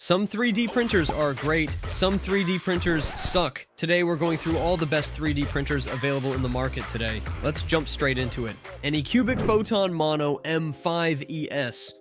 Some 3D printers are great, some 3D printers suck. Today we're going through all the best 3D printers available in the market today. Let's jump straight into it. Anycubic Photon Mono M5C.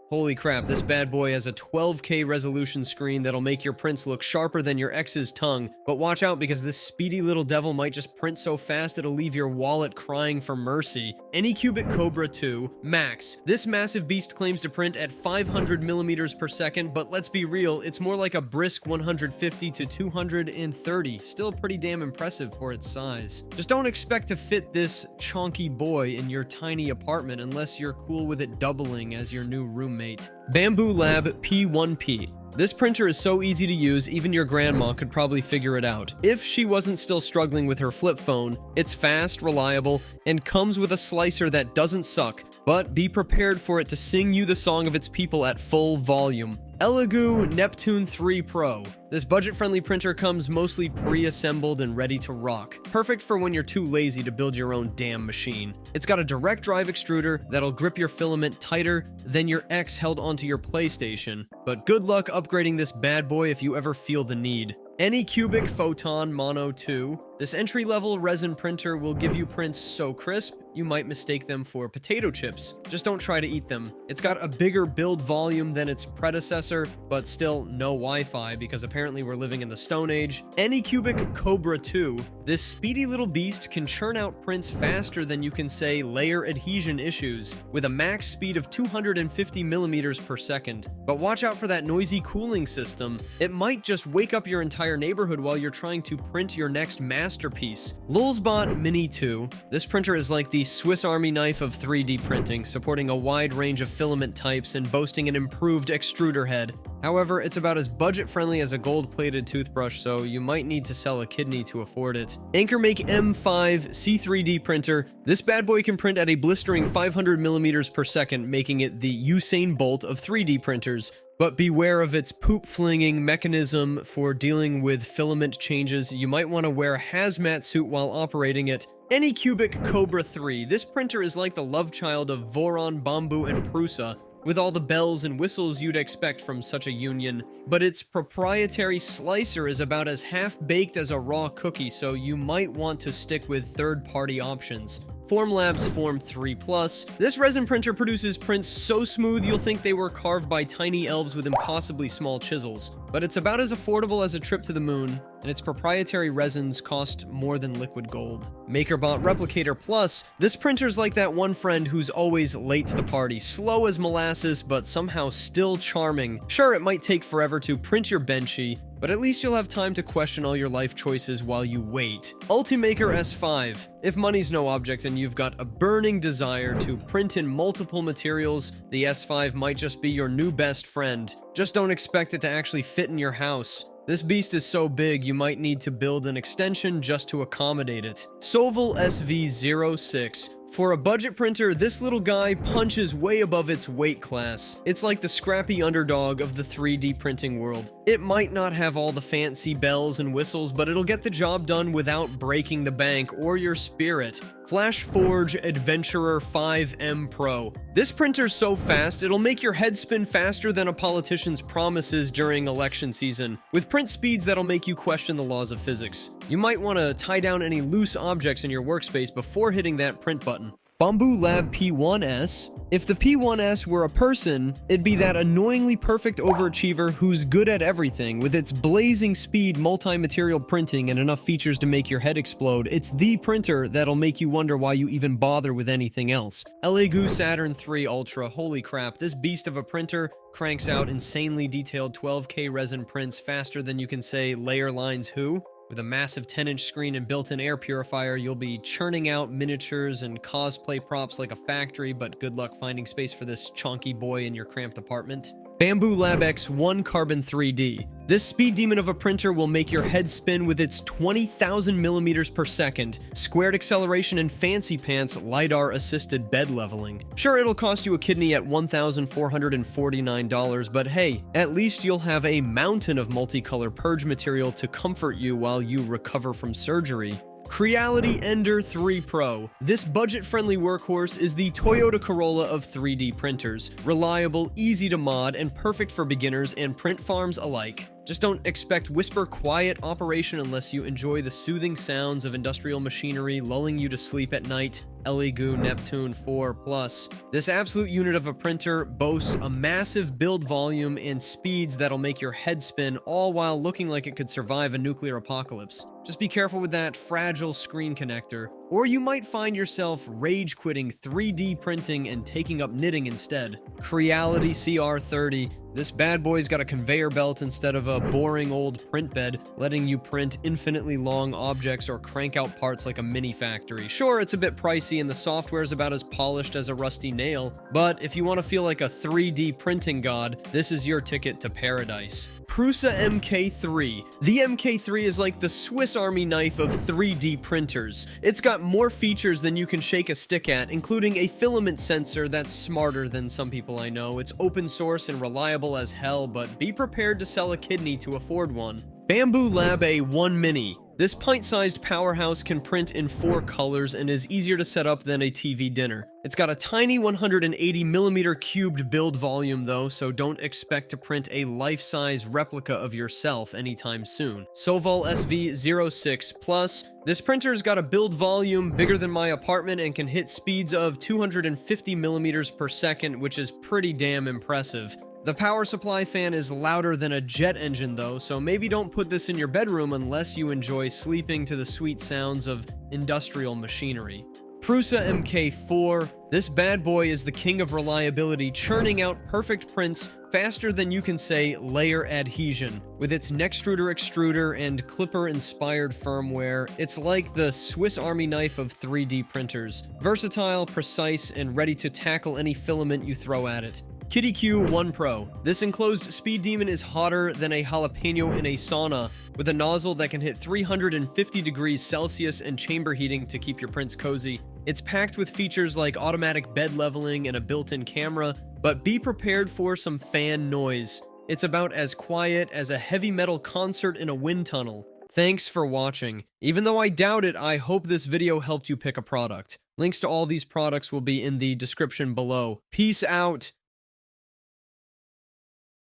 Holy crap, this bad boy has a 12K resolution screen that'll make your prints look sharper than your ex's tongue. But watch out, because this speedy little devil might just print so fast it'll leave your wallet crying for mercy. Anycubic Cobra 2 Max. This massive beast claims to print at 500 millimeters per second, but let's be real, it's more like a brisk 150 to 230. Still pretty damn impressive for its size. Just don't expect to fit this chonky boy in your tiny apartment unless you're cool with it doubling as your new roommate. Bambu Lab P1P. This printer is so easy to use, even your grandma could probably figure it out. If she wasn't still struggling with her flip phone, it's fast, reliable, and comes with a slicer that doesn't suck, but be prepared for it to sing you the song of its people at full volume. Elegoo Neptune 3 Pro. This budget-friendly printer comes mostly pre-assembled and ready to rock. Perfect for when you're too lazy to build your own damn machine. It's got a direct drive extruder that'll grip your filament tighter than your ex held onto your PlayStation. But good luck upgrading this bad boy if you ever feel the need. Anycubic Photon Mono 2. This entry-level resin printer will give you prints so crisp, you might mistake them for potato chips. Just don't try to eat them. It's got a bigger build volume than its predecessor, but still no Wi-Fi because apparently we're living in the Stone Age. Anycubic Cobra 2. This speedy little beast can churn out prints faster than you can say layer adhesion issues, with a max speed of 250 millimeters per second. But watch out for that noisy cooling system. It might just wake up your entire neighborhood while you're trying to print your next masterpiece. Lulzbot Mini 2. This printer is like the Swiss Army knife of 3D printing, supporting a wide range of filament types and boasting an improved extruder head. However, it's about as budget-friendly as a gold-plated toothbrush, so you might need to sell a kidney to afford it. AnkerMake M5C 3D printer. This bad boy can print at a blistering 500 millimeters per second, making it the Usain Bolt of 3D printers. But beware of its poop-flinging mechanism for dealing with filament changes. You might want to wear a hazmat suit while operating it. Anycubic Cobra 3. This printer is like the love child of Voron, Bambu, and Prusa, with all the bells and whistles you'd expect from such a union. But its proprietary slicer is about as half-baked as a raw cookie, so you might want to stick with third-party options. Formlabs Form 3 Plus. This resin printer produces prints so smooth you'll think they were carved by tiny elves with impossibly small chisels. But it's about as affordable as a trip to the moon, and its proprietary resins cost more than liquid gold. MakerBot Replicator Plus. This printer's like that one friend who's always late to the party, slow as molasses, but somehow still charming. Sure, it might take forever to print your benchy, but at least you'll have time to question all your life choices while you wait. Ultimaker S5. If money's no object and you've got a burning desire to print in multiple materials, the S5 might just be your new best friend. Just don't expect it to actually fit in your house. This beast is so big you might need to build an extension just to accommodate it. Soval SV06. For a budget printer, this little guy punches way above its weight class. It's like the scrappy underdog of the 3D printing world. It might not have all the fancy bells and whistles, but it'll get the job done without breaking the bank or your spirit. FlashForge Adventurer 5M Pro. This printer's so fast, it'll make your head spin faster than a politician's promises during election season, with print speeds that'll make you question the laws of physics. You might want to tie down any loose objects in your workspace before hitting that print button. Bambu Lab P1S. If the P1S were a person, it'd be that annoyingly perfect overachiever who's good at everything. With its blazing speed, multi-material printing, and enough features to make your head explode, it's the printer that'll make you wonder why you even bother with anything else. Elegoo Saturn 3 Ultra. Holy crap, this beast of a printer cranks out insanely detailed 12K resin prints faster than you can say layer lines who. With a massive 10-inch screen and built-in air purifier, you'll be churning out miniatures and cosplay props like a factory, but good luck finding space for this chonky boy in your cramped apartment. Bambu Lab X1 Carbon 3D. This speed demon of a printer will make your head spin with its 20,000 millimeters per second, squared acceleration, and fancy pants LiDAR-assisted bed leveling. Sure, it'll cost you a kidney at $1,449, but hey, at least you'll have a mountain of multicolor purge material to comfort you while you recover from surgery. Creality Ender 3 Pro. This budget-friendly workhorse is the Toyota Corolla of 3D printers. Reliable, easy to mod, and perfect for beginners and print farms alike. Just don't expect whisper-quiet operation unless you enjoy the soothing sounds of industrial machinery lulling you to sleep at night. Elegoo Neptune 4 Plus. This absolute unit of a printer boasts a massive build volume and speeds that'll make your head spin, all while looking like it could survive a nuclear apocalypse. Just be careful with that fragile screen connector, or you might find yourself rage-quitting 3D printing and taking up knitting instead. Creality CR30. This bad boy's got a conveyor belt instead of a boring old print bed, letting you print infinitely long objects or crank out parts like a mini factory. Sure, it's a bit pricey and the software's about as polished as a rusty nail, but if you want to feel like a 3D printing god, this is your ticket to paradise. Prusa MK3. The MK3 is like the Swiss Army knife of 3D printers. It's got more features than you can shake a stick at, including a filament sensor that's smarter than some people I know. It's open source and reliable as hell, but be prepared to sell a kidney to afford one. Bambu Lab P1P Mini. This pint-sized powerhouse can print in 4 colors and is easier to set up than a TV dinner. It's got a tiny 180mm cubed build volume though, so don't expect to print a life-size replica of yourself anytime soon. Soval SV06 Plus. This printer's got a build volume bigger than my apartment and can hit speeds of 250mm per second, which is pretty damn impressive. The power supply fan is louder than a jet engine though, so maybe don't put this in your bedroom unless you enjoy sleeping to the sweet sounds of industrial machinery. Prusa MK4. This bad boy is the king of reliability, churning out perfect prints faster than you can say layer adhesion. With its Nextruder extruder and Clipper-inspired firmware, it's like the Swiss Army knife of 3D printers. Versatile, precise, and ready to tackle any filament you throw at it. Kitty Q1 Pro. This enclosed speed demon is hotter than a jalapeno in a sauna, with a nozzle that can hit 350 degrees Celsius and chamber heating to keep your prints cozy. It's packed with features like automatic bed leveling and a built-in camera, but be prepared for some fan noise. It's about as quiet as a heavy metal concert in a wind tunnel. Thanks for watching. Even though I doubt it, I hope this video helped you pick a product. Links to all these products will be in the description below. Peace out.